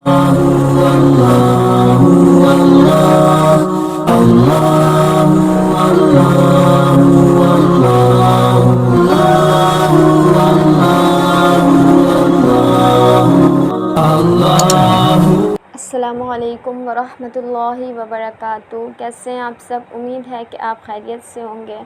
السلام علیکم ورحمۃ اللہ وبرکاتہ۔ کیسے ہیں آپ سب؟ امید ہے کہ آپ خیریت سے ہوں گے۔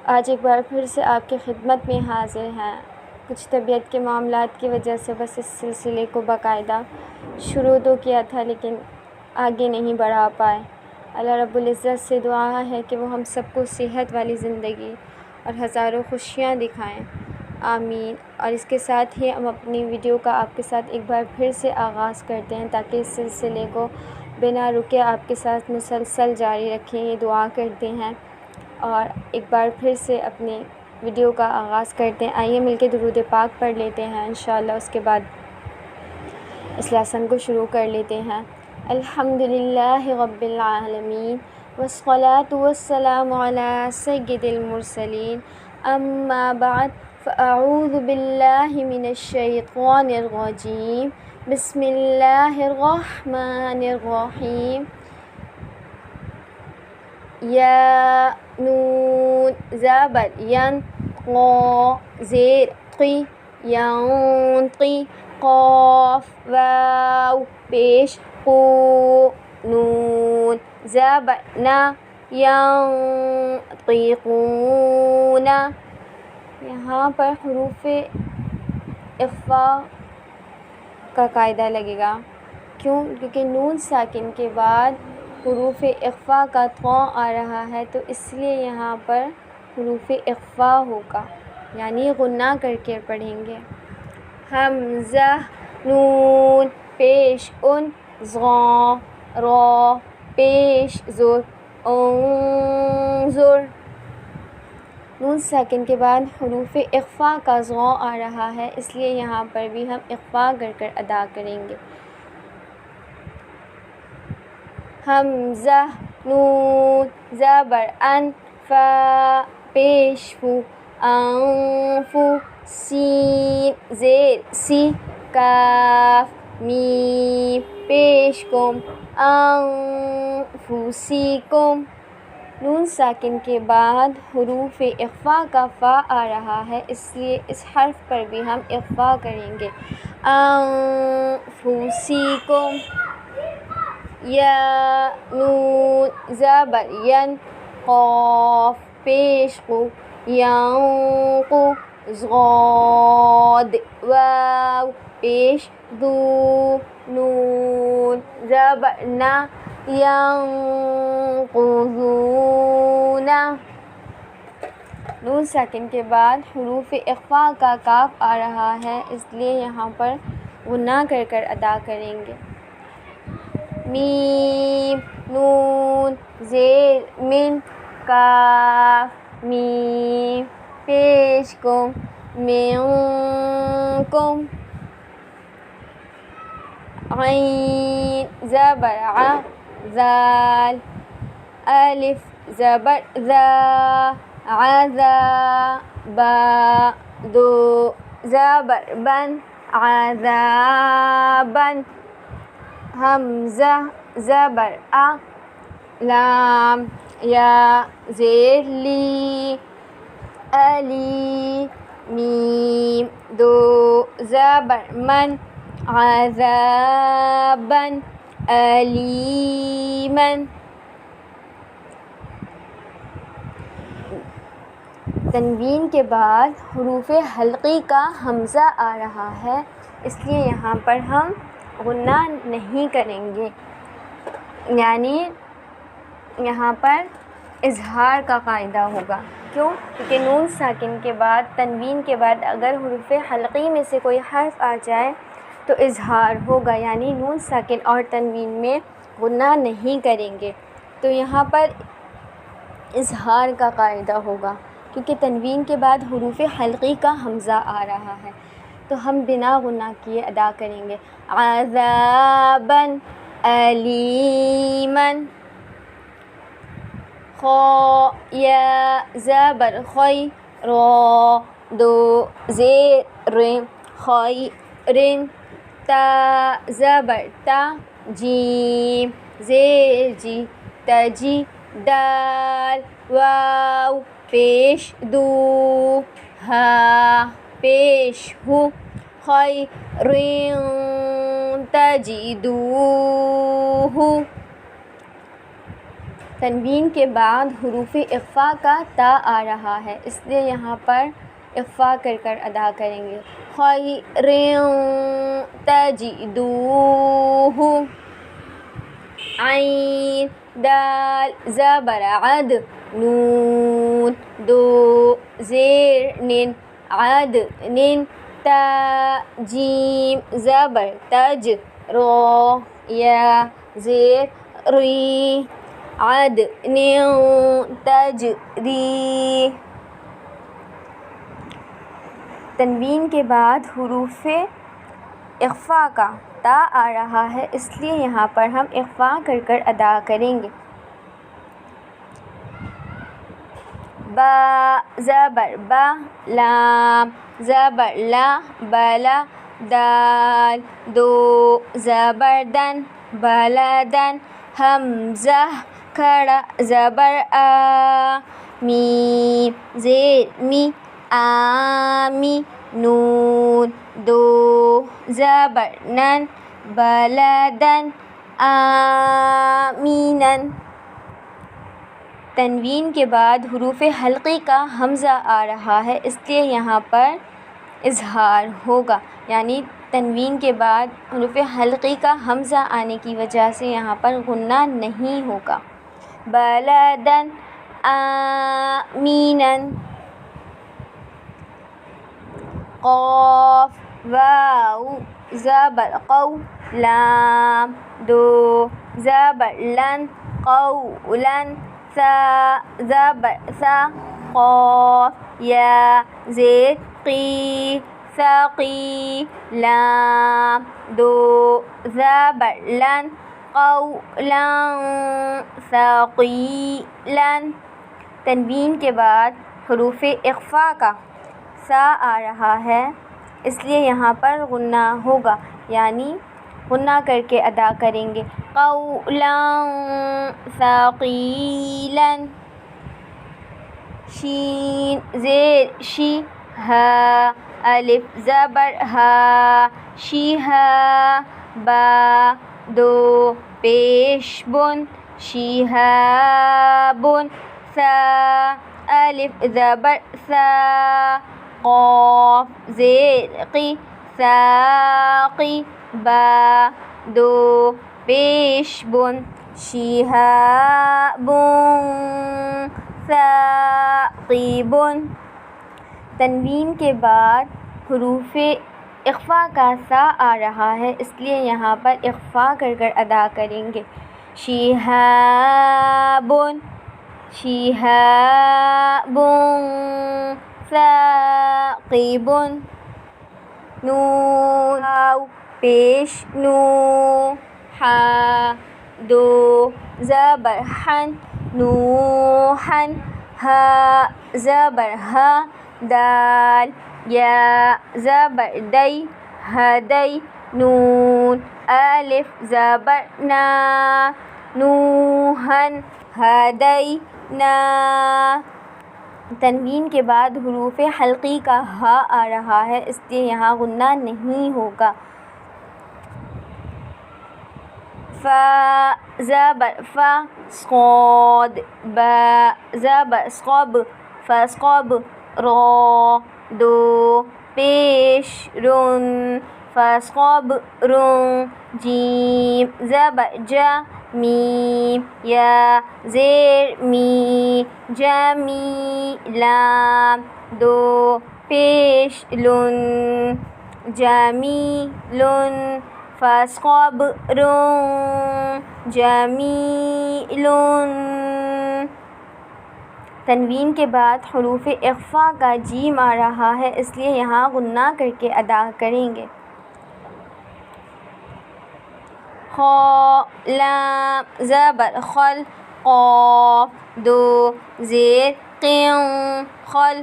آج ایک بار پھر سے آپ کی خدمت میں حاضر ہیں۔ کچھ طبیعت کے معاملات کی وجہ سے بس اس سلسلے کو باقاعدہ شروع تو کیا تھا لیکن آگے نہیں بڑھا پائے۔ اللہ رب العزت سے دعا ہے کہ وہ ہم سب کو صحت والی زندگی اور ہزاروں خوشیاں دکھائیں، آمین۔ اور اس کے ساتھ ہی ہم اپنی ویڈیو کا آپ کے ساتھ ایک بار پھر سے آغاز کرتے ہیں تاکہ اس سلسلے کو بنا رکے آپ کے ساتھ مسلسل جاری رکھیں، یہ دعا کرتے ہیں۔ اور ایک بار پھر سے اپنی ویڈیو کا آغاز کرتے ہیں۔ آئیے مل کے درود پاک پڑھ لیتے ہیں انشاءاللہ، اس کے بعد اس لیسن کو شروع کر لیتے ہیں۔ الحمدللہ رب العالمین والصلاة والسلام علی سید المرسلین، اما بعد فاعوذ باللہ من الشیطان الرجیم، بسم اللہ الرحمن الرحیم۔ یا نون زبر ین، قا زیر قی، ینقی، قاف واو پیش قو، نون زبر نا، ینطقون۔ یہاں پر حروف اخفاء کا قاعدہ لگے گا۔ کیوں؟ کیونکہ نون ساکن کے بعد حروف اخفاء کا تھاء آ رہا ہے، تو اس لیے یہاں پر حروف اخفاء ہوگا، یعنی غنہ کر کے پڑھیں گے۔ حمزہ، نون پیش ان، ظا را پیش زر، انظر۔ نون ساکن کے بعد حروف اخفاء کا ظا آ رہا ہے، اس لیے یہاں پر بھی ہم اخفاء کر ادا کریں گے۔ حمزہ، نون زبر ان، فا پیش فو، انفو، سین زیر سی، کاف میم پیش کم، انفسکم۔ نون ساکن کے بعد حروف اخفاء کا فا آ رہا ہے، اس لیے اس حرف پر بھی ہم اخفاء کریں گے۔ انفسکم۔ یا نون زبر ین، قاف پیش قو، ینقو، ضاد واو پیش ذو، نون زبر نا، ینقضون۔ نون ساکن کے بعد حروف اخفاء کا کاف آ رہا ہے، اس لیے یہاں پر غنہ کر ادا کریں گے۔ میم، نون زیر من، کاف میم پیش کم، منکم۔ عین زبر ع، ذال، الف زبر ذا، عذا، با، دو زبر بن، عذابن۔ حمزہ زبر ا، لام، یا زیر لی، علی، میم، دو زبر من، عذابن، علیمن۔ تنوین کے بعد حروف حلقی کا حمزہ آ رہا ہے، اس لیے یہاں پر ہم غنہ نہیں کریں گے، یعنی یہاں پر اظہار کا قاعدہ ہوگا۔ کیوں؟ کیونکہ نون ساکن کے بعد، تنوین کے بعد اگر حروف حلقی میں سے کوئی حرف آ جائے تو اظہار ہوگا، یعنی نون ساکن اور تنوین میں غنہ نہیں کریں گے، تو یہاں پر اظہار کا قاعدہ ہوگا کیونکہ تنوین کے بعد حروف حلقی کا حمزہ آ رہا ہے، تو ہم بنا غنہ کیے ادا کریں گے۔ عذابن، علیمن۔ خا، یا زبر خی، را، دو زیر ر، خیرن۔ تا زبر تا، جیم زیر جی تجی، دال واو پیش دو، ہا پیش ہو، خیر تجدوہ۔ تنوین کے بعد حروف اخفا کا تا آ رہا ہے، اس لیے یہاں پر اخفا کر کر ادا کریں گے۔ خیر تجدوہ، عین دال زبر عد، نون دو زیر نن، عد نن، تا جیم زبر تج، رو یا زیر ری، عد نن تجری۔ تنوین کے بعد حروف اخفا کا تا آ رہا ہے، اس لیے یہاں پر ہم اخفا کر کر ادا کریں گے۔ با زبر با، لام زبر لا، بلا، دال دو زبر دن، بلدن، حمزہ کھڑا زبر آ، میم زیر می، آمی، نون دو زبر نن، بلدن، آمینن۔ تنوین کے بعد حروف حلقی کا حمزہ آ رہا ہے، اس لیے یہاں پر اظہار ہوگا، یعنی تنوین کے بعد حروف حلقی کا حمزہ آنے کی وجہ سے یہاں پر غنہ نہیں ہوگا۔ بلدن، آمینن۔ قاف واو زبر قو، لام دو زبر لن، قولن، ثا زبر ثا، قاف یا زیر قی، ثقی، لام دو زبر لن، قولا ثقیلا۔ تنوین کے بعد حروف اخفا کا سا آ رہا ہے، اس لیے یہاں پر غنہ ہوگا، یعنی غنہ کر کے ادا کریں گے۔ قولا ثقیلا۔ شین زیر شی، ہا الف زبر ہا، شیہا، با دو پیش بن، شیہابن، ثا الف زبر ثا، قاف زیر قی، ثاقی، با دو پیش بن، شیہابن، ثاقبن۔ تنوین کے بعد حروف اخفا کا سا آ رہا ہے، اس لیے یہاں پر اخفا کر کر ادا کریں گے۔ شیہابن، شیہابن، ثاقبن۔ نون واو پیش نو، ہا دو زبر حن، نوحن، ہا زبر ہا، دال یا زبر دئی، ہدئی، نون الف زبر نا، نوحن، ہدینا۔ تنوین کے بعد حروف حلقی کا ہا آ رہا ہے، اس لیے یہاں غنہ نہیں ہوگا۔ فا زبر فا، صاد، با زبر صب، فصب، را دو پیش رن، فصبرن، جیم زبر جا، میم یا زیر می، جمی، لام دو پیش لن، جمیلن، فصبرن، جمیلن۔ تنوین کے بعد حروف اخفا کا جیم آ رہا ہے، اس لیے یہاں غنہ کر کے ادا کریں گے۔ خا لام زبر خل، قاف دو زیر قین، خل،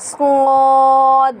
صاد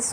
ص